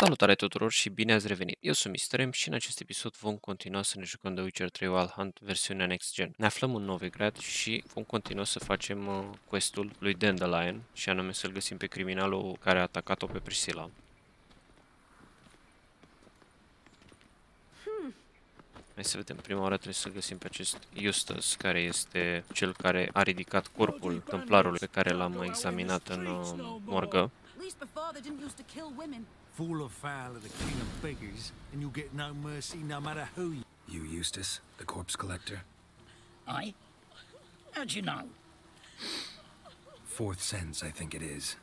Salutare tuturor și bine ați revenit! Eu sunt Mr-un și în acest episod vom continua să ne jucăm The Witcher 3 Wild Hunt versiunea Next Gen. Ne aflăm în Novigrad și vom continua să facem questul lui Dandelion și anume să-l găsim pe criminalul care a atacat-o pe Priscilla. Hai să vedem, prima oară trebuie să găsim pe acest Eustace, care este cel care a ridicat corpul templarului pe care l-am examinat în morgă. Fall afoul of the king of beggars, and you'll get no mercy no matter who you... You Eustace, the corpse collector? Aye? How'd you know? Fourth sense, I think it is.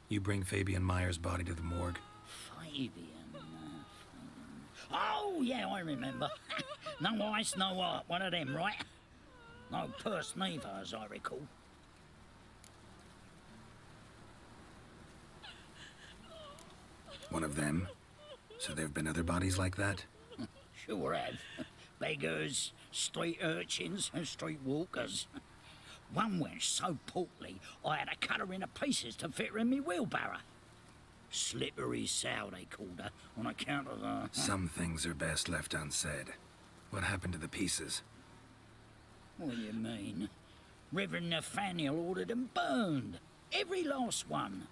You bring Fabian Meyer's body to the morgue? Fabian. Oh, yeah, I remember. No ice, no art. One of them, right? No purse neither, as I recall. One of them? So there have been other bodies like that? Sure have. Beggars, street urchins, and street walkers. One went so portly, I had to cut her into pieces to fit her in me wheelbarrow. Slippery sow, they called her, on account of the... Some things are best left unsaid. What happened to the pieces? What do you mean? Reverend Nathaniel ordered them burned. Every last one.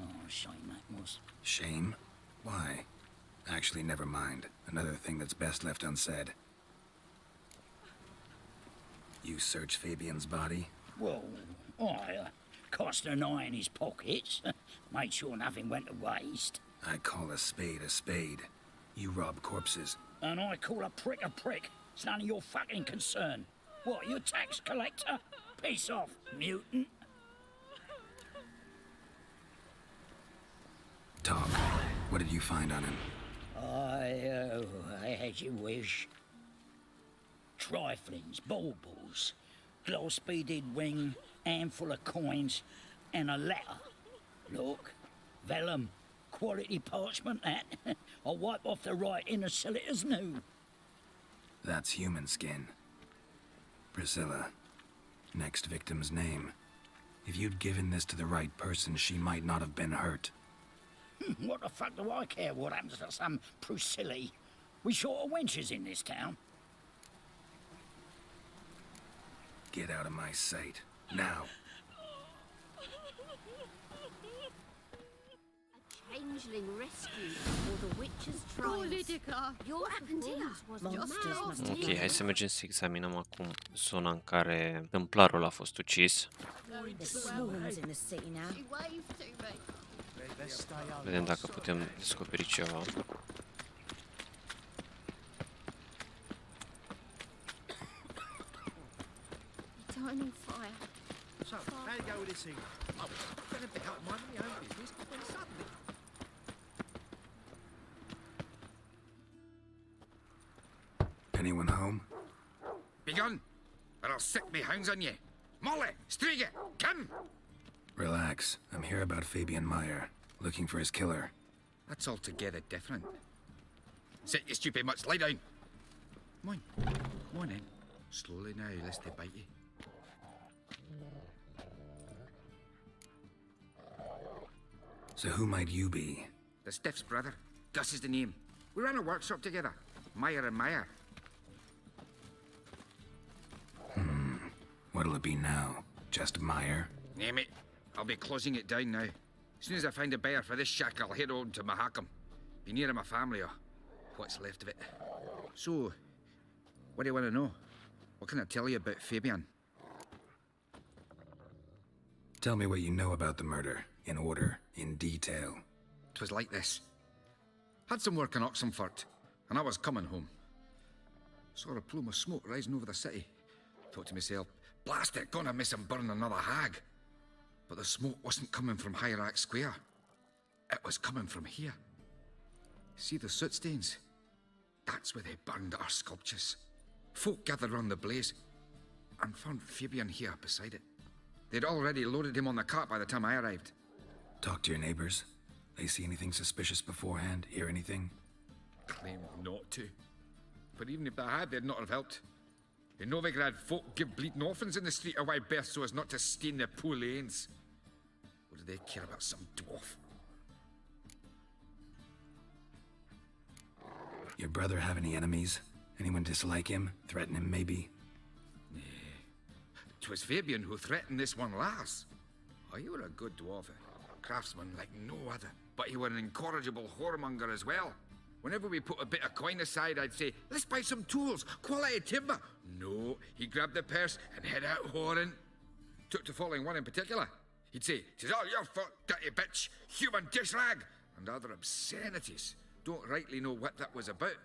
Oh, shame that was. Shame? Why? Actually, never mind. Another thing that's best left unsaid. You searched Fabian's body? Well, I cast an eye in his pockets. Made sure nothing went to waste. I call a spade a spade. You rob corpses. And I call a prick. It's none of your fucking concern. What, you tax collector? Piss off, mutant. Talk. What did you find on him? I as you wish. Triflings, baubles, glass-beaded ring, handful of coins, and a letter. Look, vellum, quality parchment, that. I'll wipe off the writing and sell it as new. That's human skin. Priscilla. Next victim's name. If you'd given this to the right person, she might not have been hurt. What the fuck do I care what happens to some Priscilla? We short of wenches in this town. Get out of my sight. Now. A changeling rescued or the witch's trials. Your performance was Ok, hai să mergem să examinăm acum zona în care templarul a fost ucis. Vedem dacă putem descoperi ceva. Dining fire. So, how do you go with this thing? Oh, better be out minding my own business when suddenly... Anyone home? Begun, or I'll set me hounds on you. Molly, Striga, come! Relax. I'm here about Fabian Meyer. Looking for his killer. That's altogether different. Sit your stupid mutts, lie down. Come on, come on then. Slowly now, lest they bite you. So who might you be? The Stiff's brother. Gus is the name. We ran a workshop together. Meyer and Meyer. What'll it be now? Just Meyer? Name it. I'll be closing it down now. As soon as I find a buyer for this shack, I'll head on to Mahakam. Be near my family, or what's left of it. So, what do you want to know? What can I tell you about Fabian? Tell me what you know about the murder. In order. In detail. 'Twas like this. Had some work in Oxenfurt, and I was coming home. Saw a plume of smoke rising over the city. Thought to myself, blast it, gonna miss him burn another hag. But the smoke wasn't coming from Hierarch Square. It was coming from here. See the soot stains? That's where they burned our sculptures. Folk gathered round the blaze and found Fabian here beside it. They'd already loaded him on the cart by the time I arrived. Talk to your neighbors. They see anything suspicious beforehand? Hear anything? Claimed not to. But even if they had, they'd not have helped. In Novigrad, folk give bleeding orphans in the street a wide berth so as not to stain their poor lanes. What do they care about some dwarf? Your brother have any enemies? Anyone dislike him? Threaten him, maybe? 'Twas Fabian who threatened this one lass. Oh, you were a good dwarf, a craftsman like no other. But you were an incorrigible whoremonger as well. Whenever we put a bit of coin aside, I'd say, let's buy some tools, quality timber. No, he grabbed the purse and head out whoring. Took to following one in particular. He'd say, "'Tis all your fault, dirty bitch, human dish rag," and other obscenities. Don't rightly know what that was about.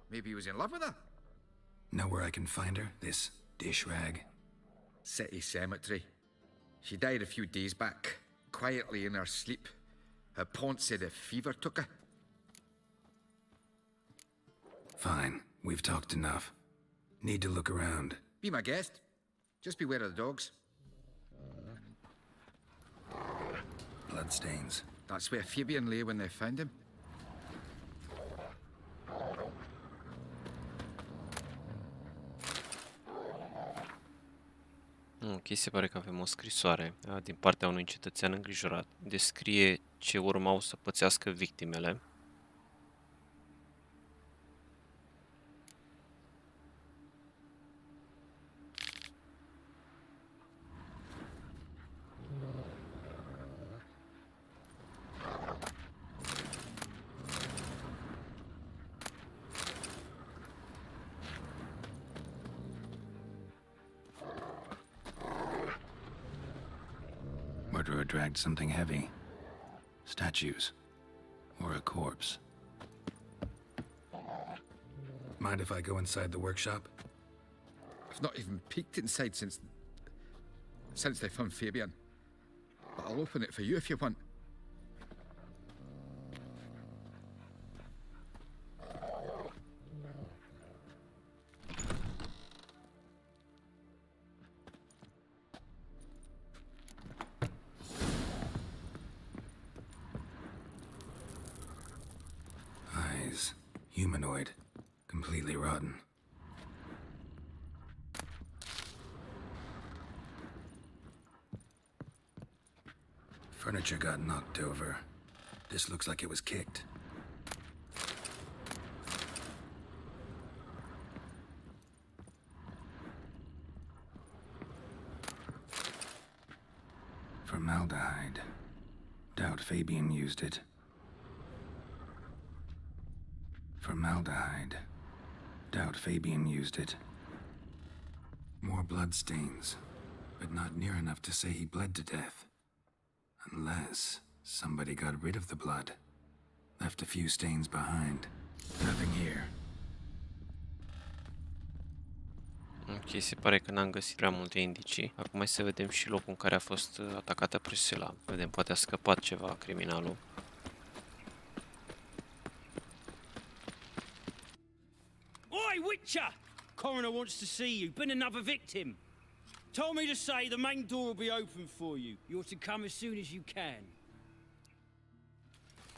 Maybe he was in love with her. Know where I can find her, this dish rag? City cemetery. She died a few days back, quietly in her sleep. Her pont said a fever took her. Fine, we've talked enough. Need to look around. Be my guest. Just beware of the dogs. Bloodstains. That's where Fabian lay when they found him. Ok, se pare că avem o scrisoare din partea unui cetățean îngrijorat. Descrie ce urmau să pățească victimele. Murderer dragged something heavy. Statues. Or a corpse. Mind if I go inside the workshop? I've not even peeked inside since they found Fabian. But I'll open it for you if you want. Eyes. Humanoid. Completely rotten. Furniture got knocked over. This looks like it was kicked. Formaldehyde. Doubt Fabian used it. Formaldehyde. Doubt Fabian used it. More bloodstains, but not near enough to say he bled to death. Unless somebody got rid of the blood. Left a few stains behind. Nothing here. Ok, se pare că n-am găsit prea multe indicii. Acum hai să vedem și locul în care a fost atacată Priscilla. Vedem, poate a scăpat ceva criminalul. Oi, Witcher! Coroner wants to see you. Been another victim. Told me to say the main door will be open for you. You're to come as soon as you can.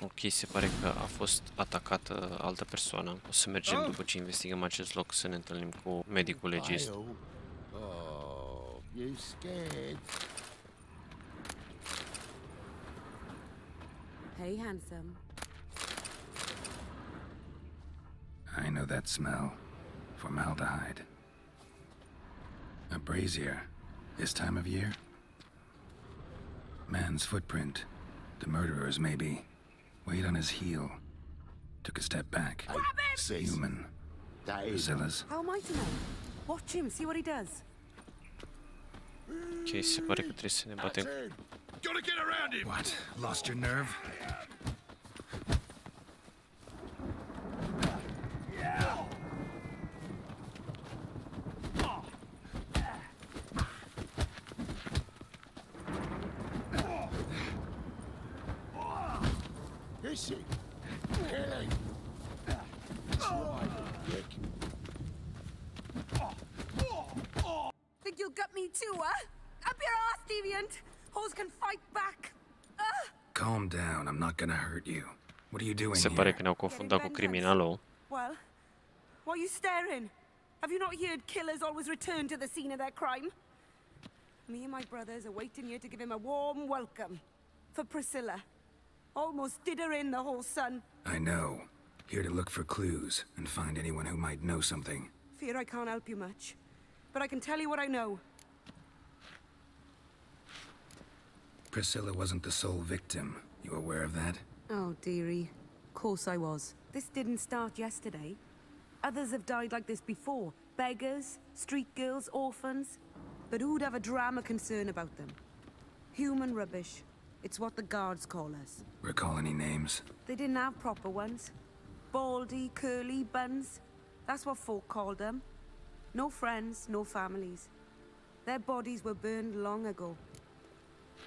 Ok, se pare că a fost atacată altă persoană. O să mergem după ce investigăm acest loc să ne întâlnim cu medicul legist. Oh, you scared? Hey, handsome. I know that smell. Formaldehyde. A brazier. This time of year? Man's footprint. The murderer's, maybe. Weight on his heel. Took a step back. Human. That is Priscilla's. How am I to know? Watch him, see what he does. Ok, se pare că trebuie să ne batem. Gotta get around him! What? Lost your nerve? Listen. Kill him. Right, dick. Think you'll gut me too, huh? Up your ass, deviant! Hoes can fight back! Calm down, I'm not gonna hurt you. What are you doing Se here? pare că ne-au confundat cu criminalul. Well, why are you staring? Have you not heard killers always return to the scene of their crime? Me and my brothers are waiting here to give him a warm welcome. For Priscilla. Almost did her in, the whole son. I know. Here to look for clues and find anyone who might know something. Fear I can't help you much. But I can tell you what I know. Priscilla wasn't the sole victim. You aware of that? Oh, dearie. Of course I was. This didn't start yesterday. Others have died like this before. Beggars, street girls, orphans. But who'd have a drama concern about them? Human rubbish. It's what the guards call us. Recall any names? They didn't have proper ones. Baldy, curly, buns. That's what folk called them. No friends, no families. Their bodies were burned long ago.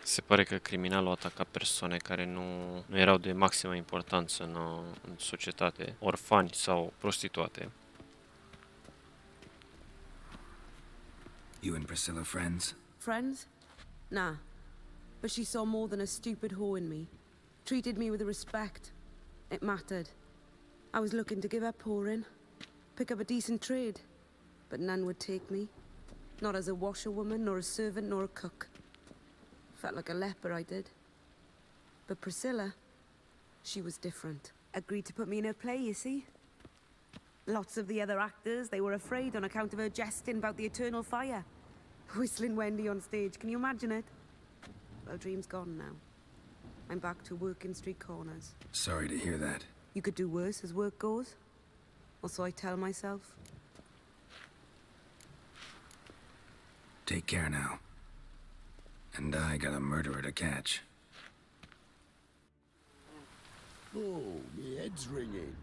Se pare că criminalul ataca persoane care nu erau de maximă importanță în societate, orfani sau prostituate. You and Priscilla friends? Friends? Nah. But she saw more than a stupid whore in me. Treated me with respect. It mattered. I was looking to give up whoring. Pick up a decent trade. But none would take me. Not as a washerwoman, nor a servant, nor a cook. Felt like a leper, I did. But Priscilla, she was different. Agreed to put me in her play, you see? Lots of the other actors, they were afraid on account of her jesting about the eternal fire. Whistling Wendy on stage, can you imagine it? Well, dream's gone now. I'm back to working street corners. Sorry to hear that. You could do worse as work goes. Or so I tell myself. Take care now. And I got a murderer to catch. Oh, my head's ringing.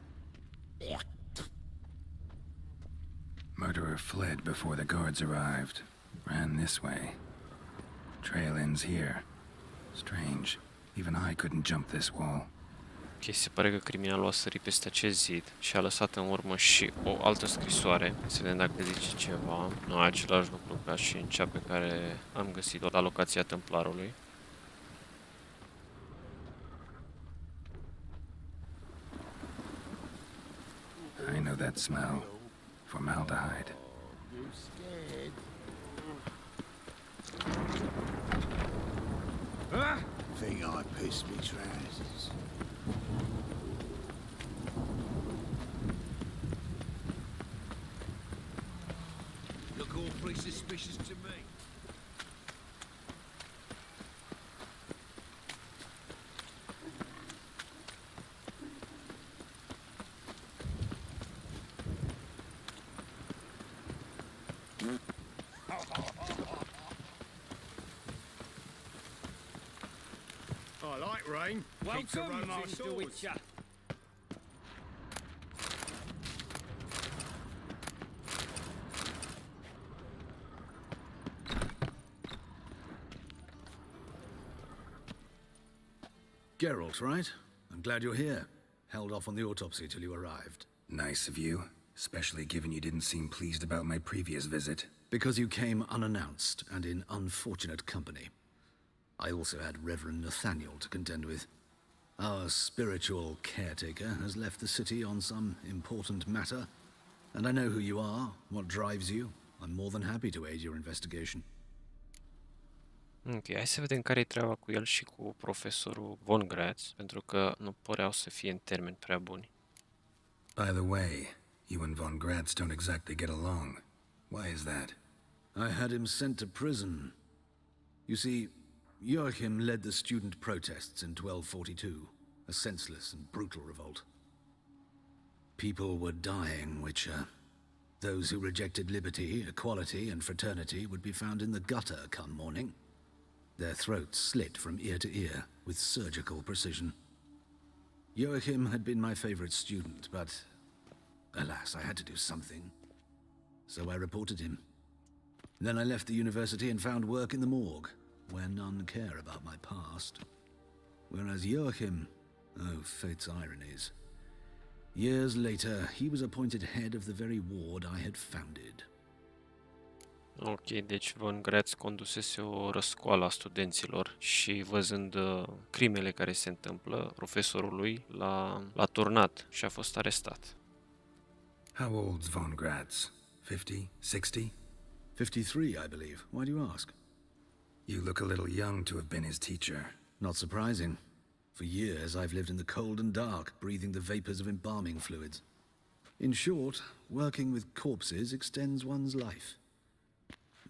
Murderer fled before the guards arrived. Ran this way. Trail ends here. Strange. Even I couldn't jump this wall. Ok, se pare că criminalul a sărit peste acest zid și a lăsat în urmă și o altă scrisoare. Să vedem dacă zice ceva. Nu, același lucru ca și în cea pe care am găsit-o la locația templarului. I know that smell. Formaldehyde. You scared? Think I pissed me trousers. Look awfully suspicious to me. I like rain. Keeps the Welcome, roads Master indoors. Witcher. Geralt, right? I'm glad you're here. Held off on the autopsy till you arrived. Nice of you. Especially given you didn't seem pleased about my previous visit. Because you came unannounced and in unfortunate company. I also had Reverend Nathaniel to contend with. Our spiritual caretaker has left the city on some important matter, and I know who you are, what drives you. I'm more than happy to aid your investigation. Ok, hai să vedem care-i treaba cu el și cu profesorul Von Gratz, pentru că nu păreau să fie în termeni prea buni. By the way, you and Von Gratz don't exactly get along. Why is that? I had him sent to prison. You see, Joachim led the student protests in 1242, a senseless and brutal revolt. People were dying, Witcher. Those who rejected liberty, equality, and fraternity would be found in the gutter come morning. Their throats slit from ear to ear with surgical precision. Joachim had been my favorite student, but alas, I had to do something. So I reported him. Then I left the university and found work in the morgue, where none care about my past. Whereas Joachim, oh, fate's ironies. Years later, he was appointed head of the very ward I had founded. Ok, deci Von Gratz condusese o răscoală a studenților și văzând crimele care se întâmplă, profesorul lui l-a turnat și a fost arestat. How old's Von Gratz? 50? 60? 53, I believe. Why do you ask? You look a little young to have been his teacher. Not surprising. For years, I've lived in the cold and dark, breathing the vapors of embalming fluids. In short, working with corpses extends one's life.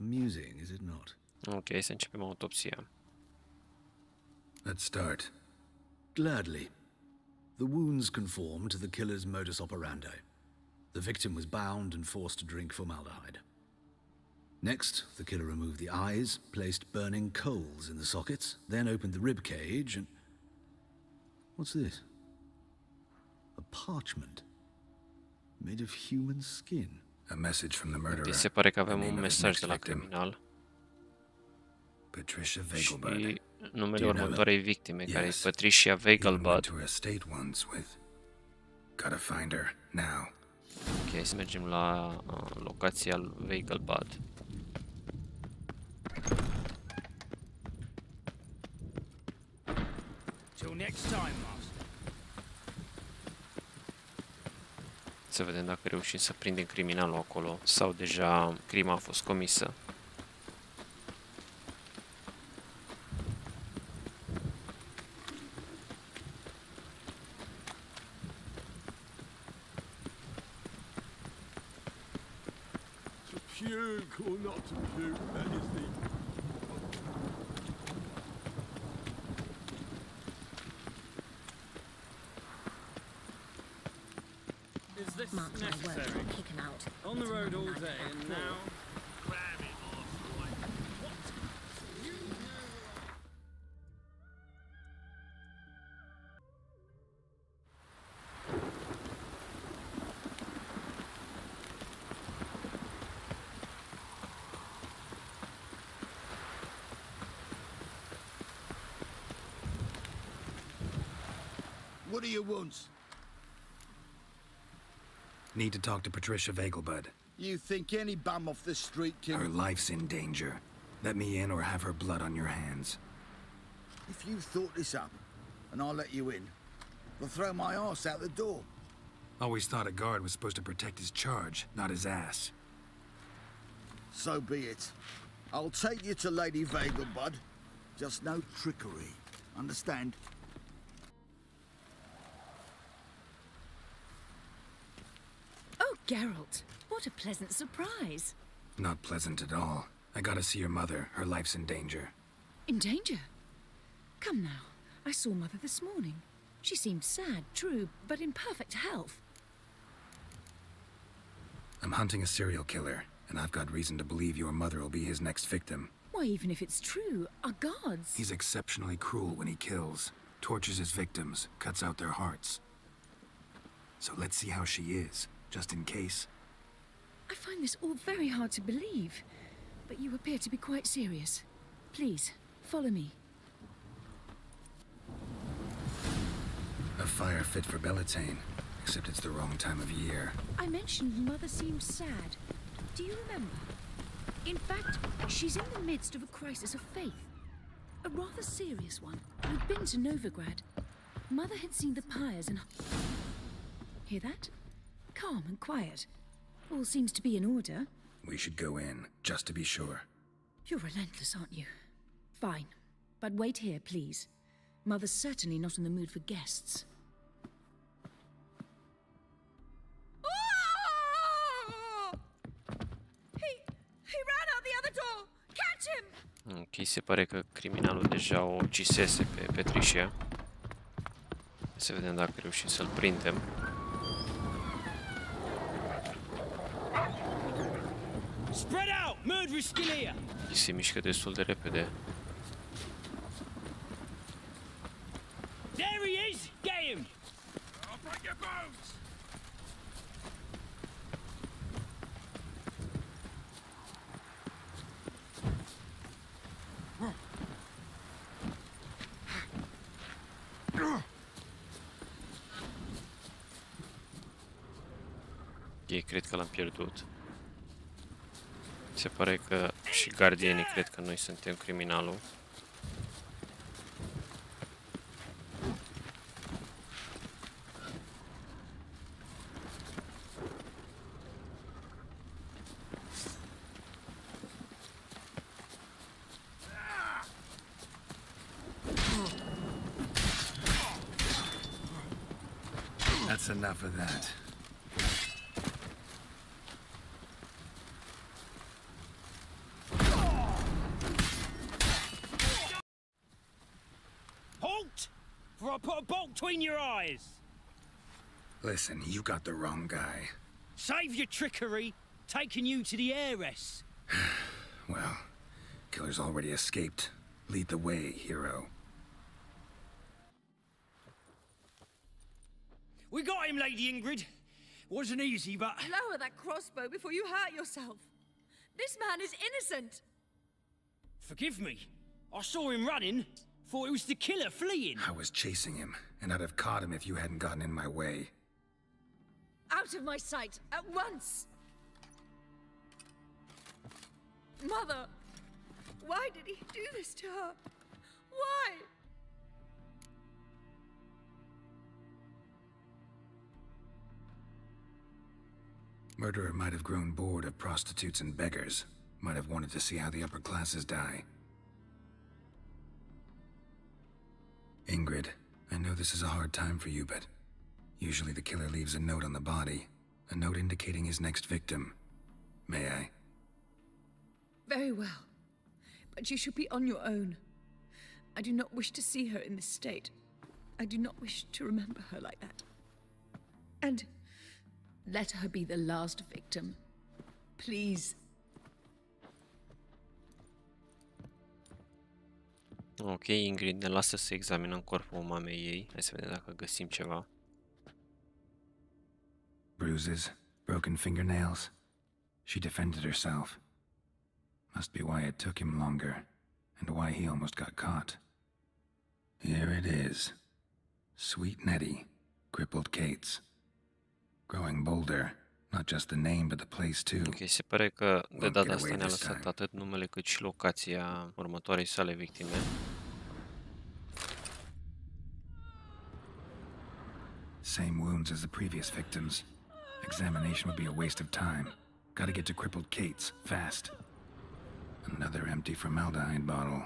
Amusing, is it not? Ok, să începem autopsia. Let's start. Gladly. The wounds conform to the killer's modus operandi. The victim was bound and forced to drink formaldehyde. Next, the killer removed the eyes, placed burning coals in the sockets, then opened the rib cage and... What's this? A parchment made of human skin. A message from the murderer. Se pare că avem The un name of his mesaj next de la victim. criminal Patricia și Vegelbud. numele Do you know următoarei victime, care e Yes. Patricia He went Vegelbud. to her estate once with. Gotta find her now. Ok, să mergem la locația lui Vegelbud. Till next time, Master. Să vedem dacă reușim să prindem criminalul acolo sau deja crima a fost comisă. To puke or not to puke, that is the... Is this Mark my word, necessary? I'll kick him out. On the It's road all another night day at and four. now... What do you want? Need to talk to Patricia Vegelbud. You think any bum off the street can... Her life's in danger. Let me in or have her blood on your hands. If you thought this up, and I'll let you in, I'll throw my arse out the door. Always thought a guard was supposed to protect his charge, not his ass. So be it. I'll take you to Lady Vegelbud. Just no trickery. Understand? Oh, Geralt, what a pleasant surprise. Not pleasant at all. I gotta see your mother. Her life's in danger. In danger? Come now, I saw Mother this morning. She seemed sad, true, but in perfect health. I'm hunting a serial killer, and I've got reason to believe your mother will be his next victim. Why, even if it's true, our gods... He's exceptionally cruel when he kills, tortures his victims, cuts out their hearts. So let's see how she is, just in case. I find this all very hard to believe, but you appear to be quite serious. Please, follow me. A fire fit for Bellatane, except it's the wrong time of year. I mentioned Mother seems sad. Do you remember? In fact, she's in the midst of a crisis of faith. A rather serious one. We'd been to Novigrad. Mother had seen the pyres and... Hear that? Calm and quiet. All seems to be in order. We should go in, just to be sure. You're relentless, aren't you? Fine. But wait here, please. Mother's certainly not in the mood for guests. He ran out the other door! Catch him! Ok, se pare că criminalul deja o ucisese pe Patricia. Să vedem dacă reușim să-l prindem. Spread out! Murderous skill here! Se mișcă destul de repede. There he is! Get him! I'll break your bones! Ei cred că l-am pierdut. Se pare că și gardienii cred că noi suntem criminalul. That's enough of that. Halt! For I put a bolt between your eyes. Listen, you got the wrong guy. Save your trickery, taking you to the heiress. Well, killer's already escaped. Lead the way, hero. We got him, Lady Ingrid. Wasn't easy, but... Lower that crossbow before you hurt yourself. This man is innocent. Forgive me. I saw him running. Thought it was the killer fleeing. I was chasing him, and I'd have caught him if you hadn't gotten in my way. Out of my sight, at once! Mother! Why did he do this to her? Why? Murderer might have grown bored of prostitutes and beggars. Might have wanted to see how the upper classes die. Ingrid, I know this is a hard time for you, but usually the killer leaves a note on the body. A note indicating his next victim. May I? Very well. But you should be on your own. I do not wish to see her in this state. I do not wish to remember her like that. And let her be the last victim. Please. Ok, Ingrid ne lasă să examinăm corpul mamei ei. Hai să vedem dacă găsim ceva. Bruises, broken fingernails. She defended herself. Must be why it took him longer, and why he almost got caught. Here it is. Sweet Nettie, crippled Kate's. Growing bolder, not just the name, but the place too. Ok, se pare că de data asta ne-a lăsat atât numele cât și locația următoarei sale victime. Same wounds as the previous victims. Examination would be a waste of time. Gotta get to crippled Kate's, fast. Another empty formaldehyde bottle.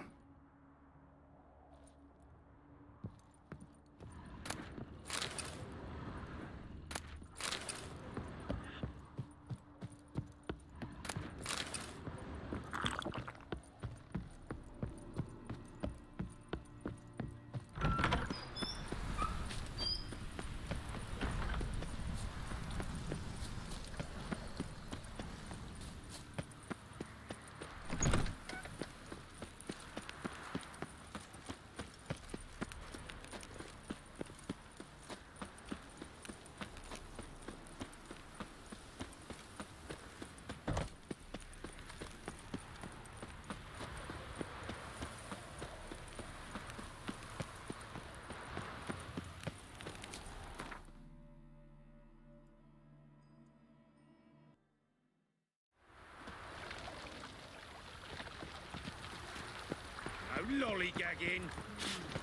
Lollygagging.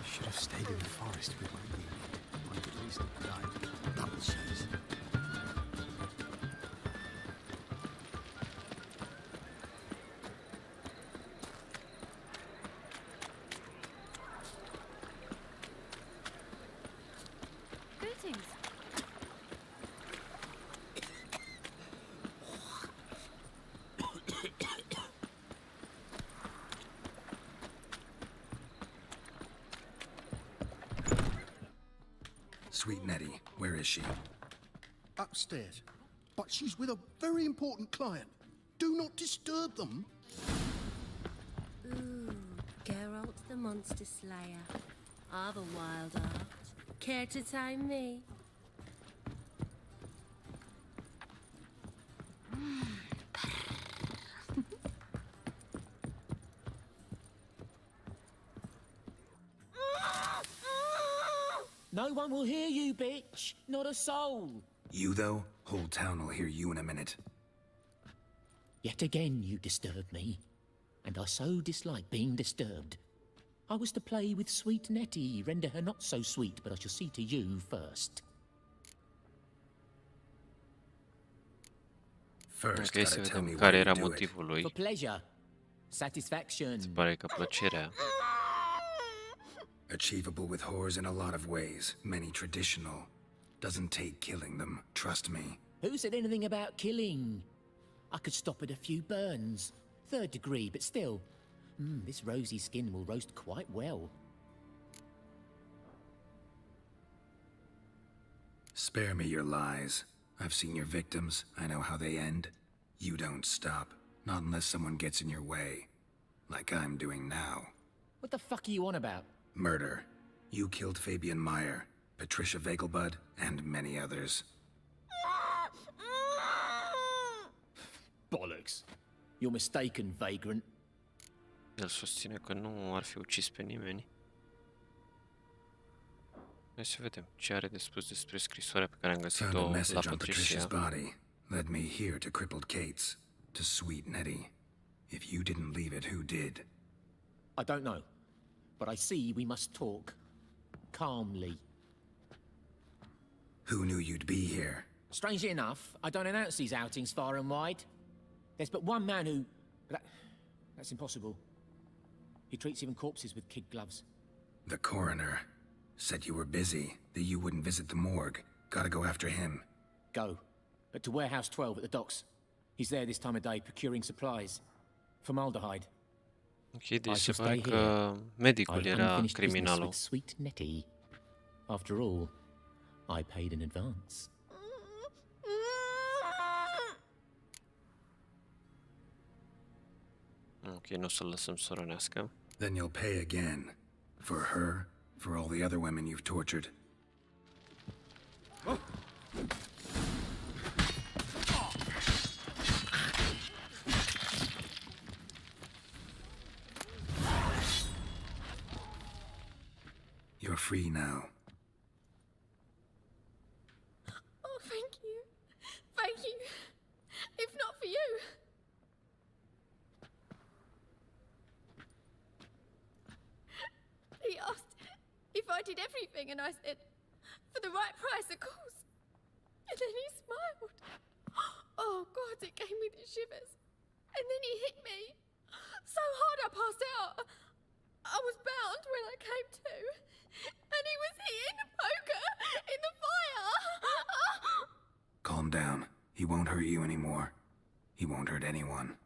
Should have stayed in the forest with my unit. Might at least have died. Nonsense. Greetings. Sweet Nettie, where is she? Upstairs. But she's with a very important client. Do not disturb them. Ooh, Geralt the Monster Slayer. Of a wild art. Care to tame me? No one will hear you, bitch. Not a soul. You, though? Whole town will hear you in a minute. Yet again you disturb me. And I so dislike being disturbed. I was to play with sweet Nettie, render her not so sweet, but I shall see to you first. First, Ok, să gotta tell me vedem care why era you do it. motivul lui. For pleasure. Satisfaction. Se pare că plăcerea. Achievable with whores in a lot of ways, many traditional. Doesn't take killing them, trust me. Who said anything about killing? I could stop at a few burns. 3rd degree, but still. This rosy skin will roast quite well. Spare me your lies. I've seen your victims. I know how they end. You don't stop. Not unless someone gets in your way. Like I'm doing now. What the fuck are you on about? Murder. You killed Fabian Meyer, Patricia Vegelbud, and many others. Bollocks. You're mistaken, vagrant. El susține că nu ar fi ucis pe nimeni. Hai să vedem ce are de spus despre scrisoarea pe care am Found găsit-o a la message on Patricia's Patricia. body. Led me here to crippled Kate's. To sweet Nettie. If you didn't leave it, who did? I don't know. But I see we must talk. Calmly. Who knew you'd be here? Strangely enough, I don't announce these outings far and wide. There's but one man who... That's impossible. He treats even corpses with kid gloves. The coroner. Said you were busy, that you wouldn't visit the morgue. Gotta go after him. Go. But to Warehouse 12 at the docks. He's there this time of day, procuring supplies. Formaldehyde. Ok, deci se pare că medicul era criminalul. With sweet Nettie. After all, I paid in advance. Ok, nu o să-l lăsăm să rănească. Then you'll pay again. For her, for all the other women you've tortured. You're free now. Oh, thank you. Thank you. If not for you. He asked if I did everything, and I said, for the right price, of course. And then he smiled. Oh, God, it gave me the shivers. And then he hit me so hard I passed out. I was bound when I came to. And he was hitting the poker in the fire. Calm down. He won't hurt you anymore. He won't hurt anyone.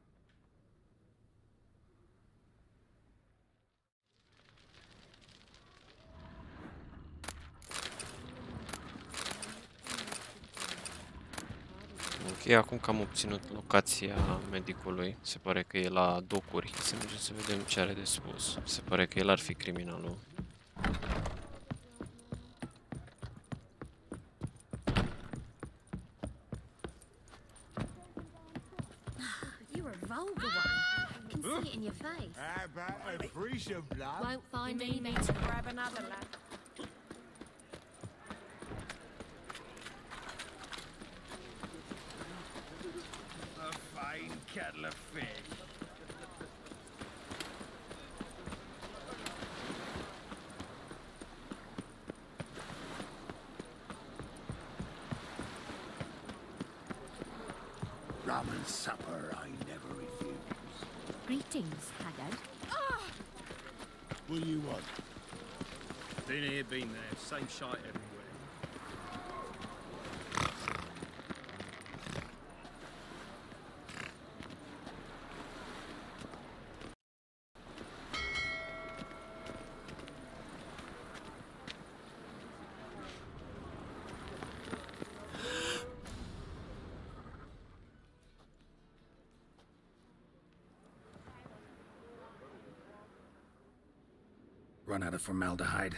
Ok, acum că am obținut locația medicului, se pare că e la docuri. Să mergem să vedem ce are de spus. Se pare că el ar fi criminalul. You're a vulgar one. I can see it in your face. How about a fresh of blood? Won't find any need to grab another lad. A fine kettle of fish. Rum and supper I never refuse. Greetings, Haggard. What do you want? Been here, been there. Same shite everywhere. Run out of formaldehyde.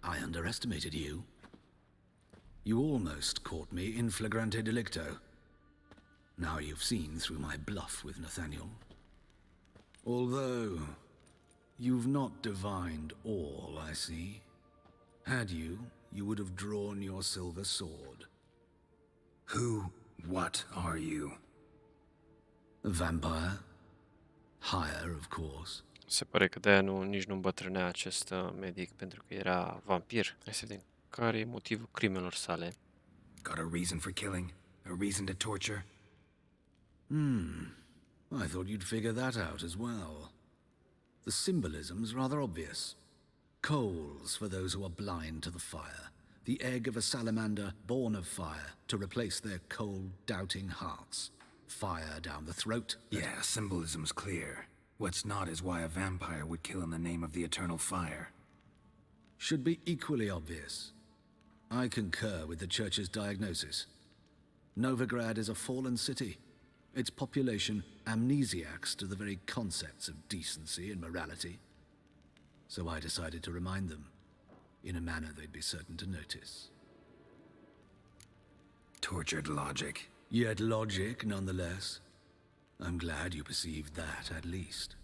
I underestimated you. You almost caught me in flagrante delicto. Now you've seen through my bluff with Nathaniel. Although, you've not divined all, I see. Had you, you would have drawn your silver sword. What are you? A vampire? Higher, of course. Se pare că de-aia nici nu îmbătrânea acest medic, pentru că era vampir. Hai să vedem care e motivul crimelor sale. Got a reason for killing? A reason to torture? I thought you'd figure that out as well. The symbolism's rather obvious. Coals for those who are blind to the fire. The egg of a salamander born of fire to replace their cold, doubting hearts. Fire down the throat. Yeah, symbolism's clear. What's not is why a vampire would kill in the name of the eternal fire. Should be equally obvious. I concur with the Church's diagnosis. Novigrad is a fallen city. Its population amnesiacs to the very concepts of decency and morality. So I decided to remind them, in a manner they'd be certain to notice. Tortured logic. Yet logic, nonetheless. I'm glad you perceived that, at least.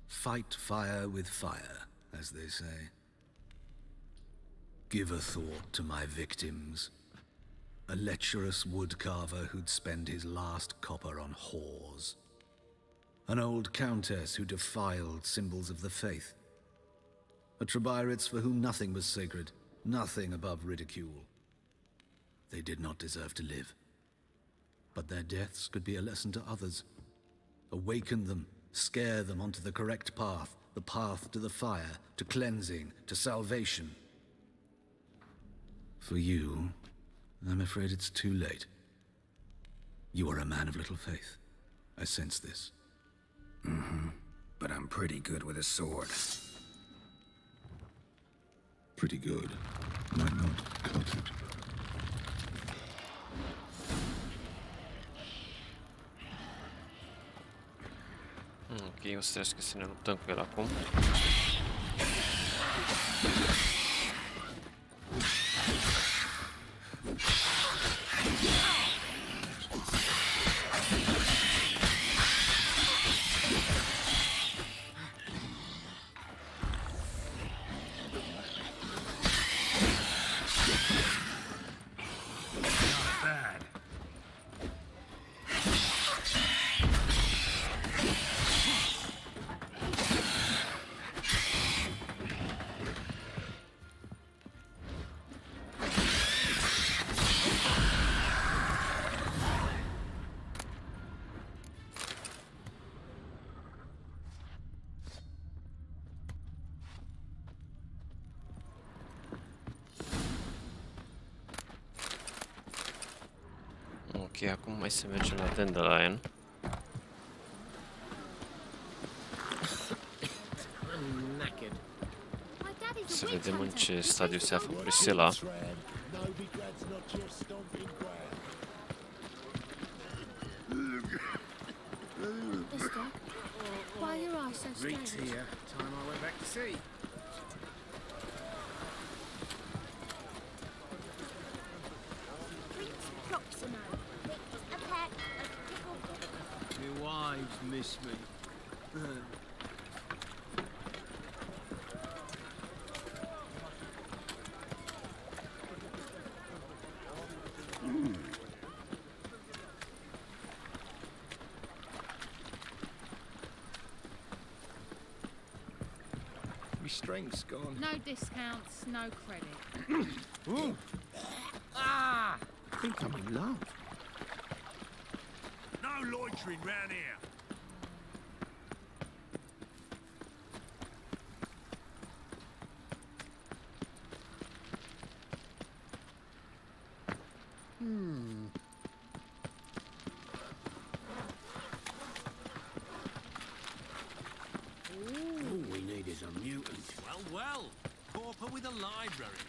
Fight fire with fire, as they say. Give a thought to my victims. A lecherous woodcarver who'd spend his last copper on whores. An old countess who defiled symbols of the faith. A Trebirates for whom nothing was sacred, nothing above ridicule. They did not deserve to live. But their deaths could be a lesson to others. Awaken them, scare them onto the correct path, the path to the fire, to cleansing, to salvation. For you, I'm afraid it's too late. You are a man of little faith. I sense this. But I'm pretty good with a sword. Pretty good. Might not cut it. Ok, o să trebuie să ne luptăm cu el acum. Ok, acum mai să mergem la Dandelion. Să vedem în ce stadiu se află Priscilla. Why are your eyes so strange? Here, time I went back to sea. My wives miss me. My strength's gone. No discounts, no credit. Ooh. Ah! I think I'm in love. No loitering round here. All we need is a mutant. Well, well. Pauper with a library.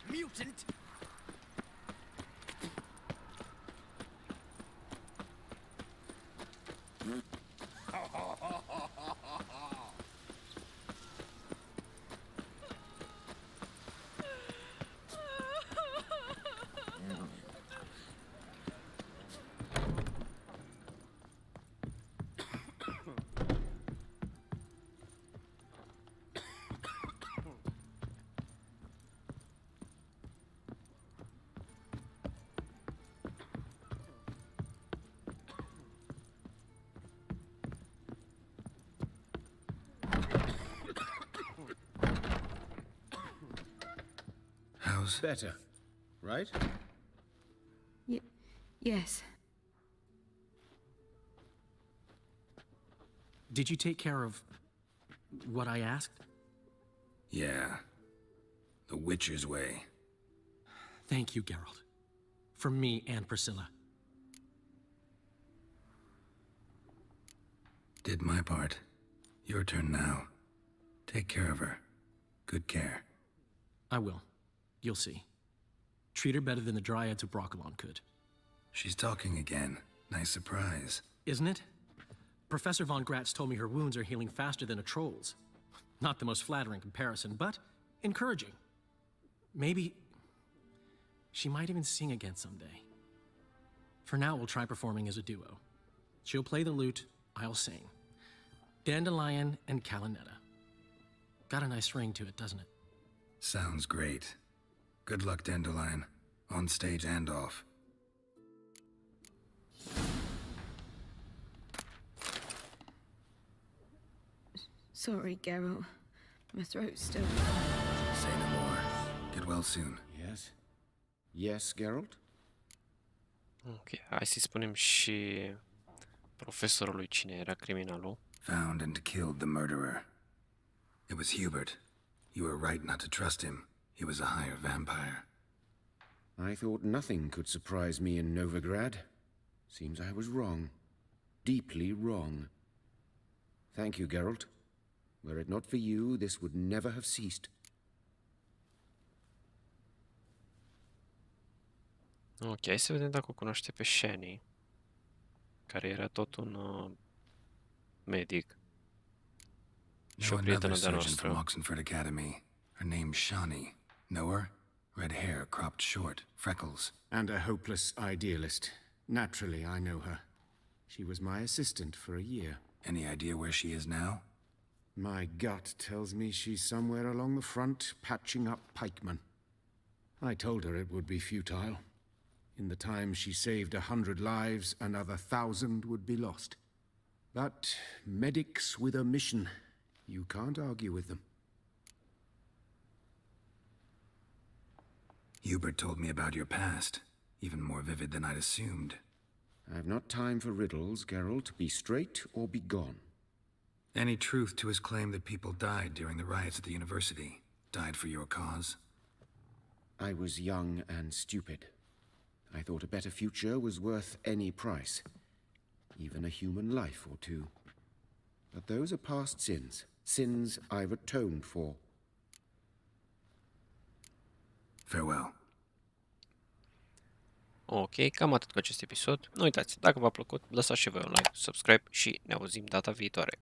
Mutant? How's... Better, right? Yes. Did you take care of what I asked? Yeah. The Witcher's way. Thank you, Geralt. From me and Priscilla. Did my part. Your turn now. Take care of her. Good care. I will. You'll see. Treat her better than the Dryads of Broccolon could. She's talking again. Nice surprise. Isn't it? Professor von Gratz told me her wounds are healing faster than a troll's. Not the most flattering comparison, but encouraging. Maybe she might even sing again someday. For now, we'll try performing as a duo. She'll play the lute, I'll sing. Dandelion and Calinetta. Got a nice ring to it, doesn't it? Sounds great. Good luck, Dandelion. On stage and off. Sorry, Geralt. My throat's still... Say no more. Get well soon. Yes? Yes, Geralt? Ok, hai să spunem și profesorului cine era criminalul. Found and killed the murderer. It was Hubert. You were right not to trust him. He was a higher vampire. I thought nothing could surprise me in Novigrad. Seems I was wrong. Deeply wrong. Thank you, Geralt. Were it not for you, this would never have ceased. Ok, hai să vedem dacă o cunoaște pe Shani, care era tot un medic. Și o Know another prietenă de-a surgeon noastră. from Oxenford Academy. Her name's Shani. Know her? Red hair, cropped short, freckles. And a hopeless idealist. Naturally, I know her. She was my assistant for a year. Any idea where she is now? My gut tells me she's somewhere along the front, patching up pikemen. I told her it would be futile. In the time she saved 100 lives, another 1,000 would be lost. But medics with a mission, you can't argue with them. Hubert told me about your past, even more vivid than I'd assumed. I've not time for riddles, Geralt. Be straight or be gone. Any truth to his claim that people died during the riots at the university? Died for your cause? I was young and stupid. I thought a better future was worth any price. Even a human life or two. But those are past sins. Sins I've atoned for. Farewell. Ok, cam atât cu acest episod. Nu uitați, dacă v-a plăcut, lăsați și voi un like, subscribe și ne auzim data viitoare.